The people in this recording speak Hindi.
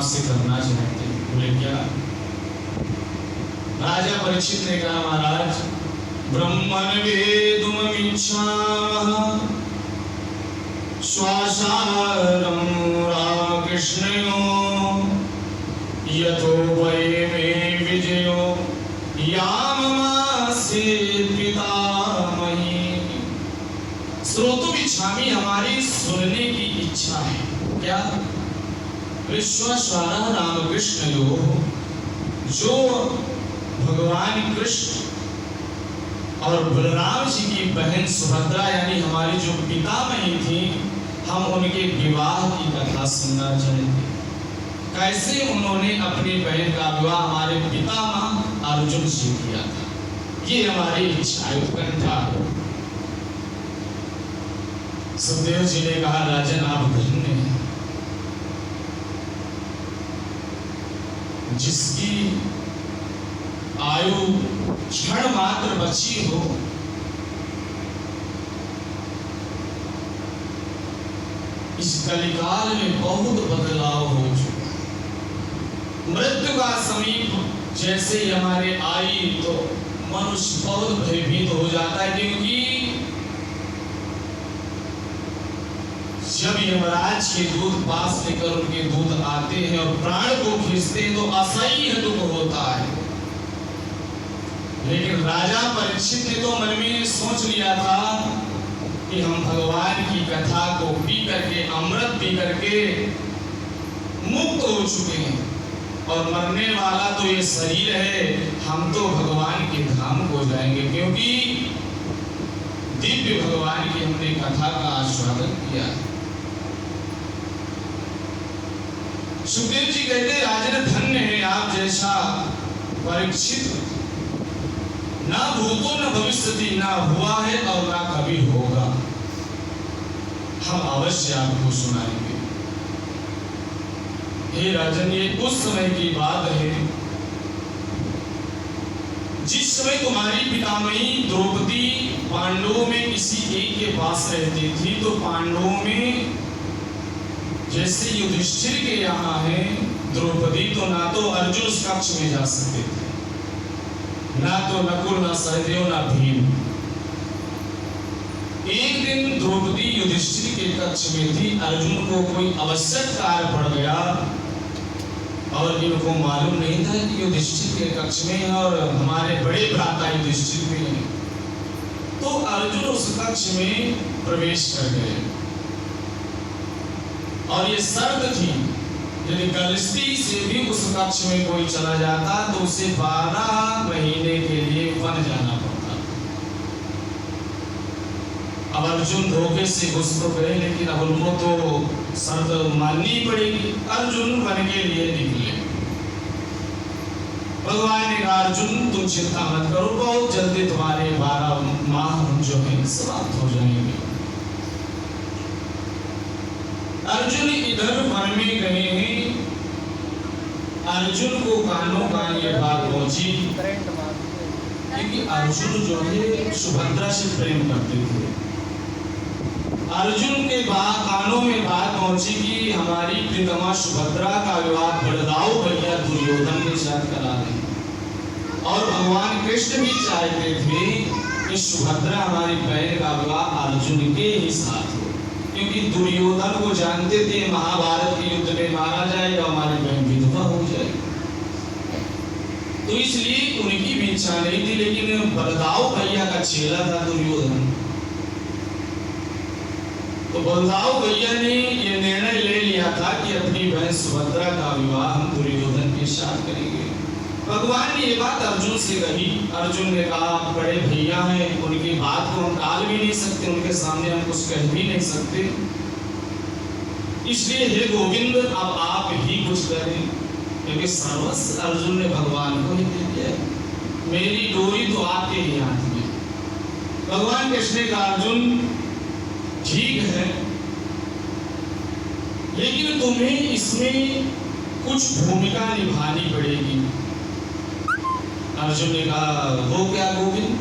आपसे करना चाहते हैं। बोले क्या? राजा परीक्षित ने कहा महाराज ब्रह्मन् वेदुममीच्छामः श्वासारं रामकृष्णयो यतो वै विजयो याममासे पितामही। श्रोतुम् इच्छामि, हमारी सुनने की इच्छा है। क्या? विश्वासारः रामकृष्णयो, जो भगवान कृष्ण और बलराम जी की बहन सुभद्रा यानी हमारी जो पितामही थी, हम उनके विवाह की कथा सुनना चाहेंगे। कैसे उन्होंने अपनी बहन का विवाह हमारे पितामह अर्जुन से किया था, ये हमारी इच्छा उत्कंठा। सुखदेव जी ने कहा राजन आप धन्य हैं, जिसकी आयु क्षण मात्र बची हो, इस कलिकाल में बहुत बदलाव हो चुका। मृत्यु का समीप जैसे ही हमारे आई तो मनुष्य बहुत भयभीत हो जाता है, क्योंकि जब यमराज के दूत पास लेकर उनके दूत आते हैं और प्राण को खींचते हैं तो असह्य दुख होता है। लेकिन राजा परीक्षित ने तो मन में सोच लिया था कि हम भगवान की कथा को पी करके, अमृत पी करके मुक्त हो चुके हैं और मरने वाला तो ये शरीर है, हम तो भगवान के धाम को जाएंगे, क्योंकि दिव्य भगवान की हमने कथा का आस्वादन किया है। सुखदेव जी कहते राजन धन्य है आप जैसा परीक्षित, ना भूतो न भविष्यति, ना हुआ है और ना कभी होगा। हम अवश्य आपको सुनाएंगे। हे राजन, ये उस समय की बात है जिस समय तुम्हारी पितामही द्रौपदी पांडवों में किसी एक के पास रहती थी। तो पांडवों में जैसे युधिष्ठिर के यहाँ है द्रौपदी, तो ना तो अर्जुन उस कक्ष में जा सकते थे, ना तो नकुल, ना सहदेव, ना भीम। एक दिन द्रौपदी युधिष्ठिर के कक्ष में थी, अर्जुन को कोई आवश्यक कार्य पड़ गया और इनको मालूम नहीं था कि युधिष्ठिर के कक्ष में और हमारे बड़े भ्राता युधिष्ठिर में है। तो अर्जुन उस कक्ष में प्रवेश कर गए और ये शर्त थी यदि गलती से भी उस कक्ष में कोई चला जाता तो उसे 12 महीने के लिए वन जाना पड़ता। अब अर्जुन धोखे से घुस तो गए, लेकिन अब उनको तो शर्त माननी पड़ेगी। अर्जुन वन के लिए निकले। भगवान ने कहा अर्जुन तुम चिंता मत करो, बहुत जल्दी तुम्हारे 12 माह जो है समाप्त हो जाएंगे। अर्जुन इधर वन में गए हैं। अर्जुन को कानों कान ये बात पहुंची, क्योंकि अर्जुन जो है सुभद्रा से प्रेम करते थे। अर्जुन के कानों में बात पहुंची कि हमारी प्रियतमा सुभद्रा का विवाह बलदाऊ भैया दुर्योधन के साथ करा दें, और भगवान कृष्ण भी चाहते थे कि सुभद्रा हमारी बहन का विवाह अर्जुन के ही साथ हो, क्योंकि दुर्योधन को जानते थे महाभारत के युद्ध में मारा जाएगा, हमारी बहन विधवा हो जाएगी। तो इसलिए उनकी भी इच्छा नहीं थी, लेकिन बलदाऊ भैया का चेला था दुर्योधन। तो बलदाऊ भैया ने ये निर्णय ले लिया था कि अपनी बहन सुभद्रा का विवाह हम दुर्योधन के साथ करेंगे। भगवान ने ये बात अर्जुन से कही। अर्जुन ने कहा आप बड़े भैया हैं, उनकी बात को हम टाल भी नहीं सकते, उनके सामने हम कुछ कह भी नहीं सकते, इसलिए हे गोविंद अब आप ही कुछ करें, क्योंकि सर्वस्व अर्जुन ने भगवान को ही दे दिया। मेरी डोरी तो आपके ही हाथ में। भगवान कृष्ण ने कहा अर्जुन ठीक है, लेकिन तुम्हें इसमें कुछ भूमिका निभानी पड़ेगी। अर्जुन ने कहा वो क्या गोविंद?